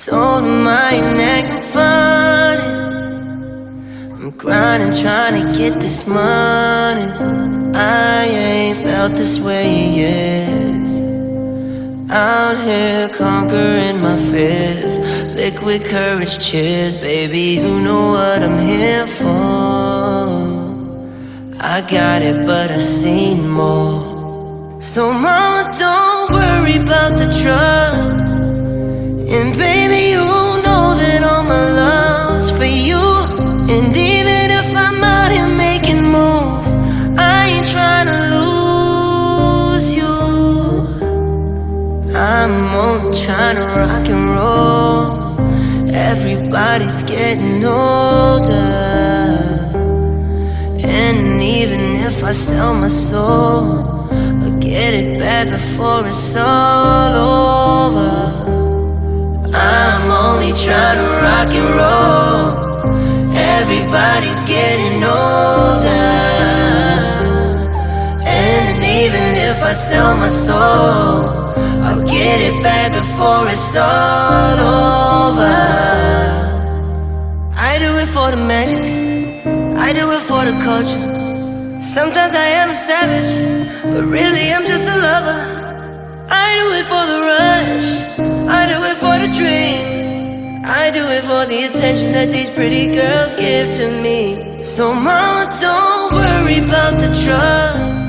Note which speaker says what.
Speaker 1: told him I ain't acting funny. I'm grinding, trying to get this money. I ain't felt this way in years. Out here conquering my fears. Liquid courage, cheers, baby, you know what I'm here for. I got it, but I seen more. So mama, don't worry about the drugs. And baby, you know that all my love's for you. And even if I'm out here making moves, I ain't trying to lose you. I'm only trying to rock and roll. Everybody's getting older. And even if I sell my soul, I'll get it back before it's all over. I'm only trying to rock and roll. Everybody's getting older. And even if I sell my soul, I'll get it back before it's all over. I do it for the magic, I do it for the culture. Sometimes I am a savage, but really I'm just a lover. I do it for the rush, I do it for the dream. I do it for the attention that these pretty girls give to me. So mama, don't worry about the drugs.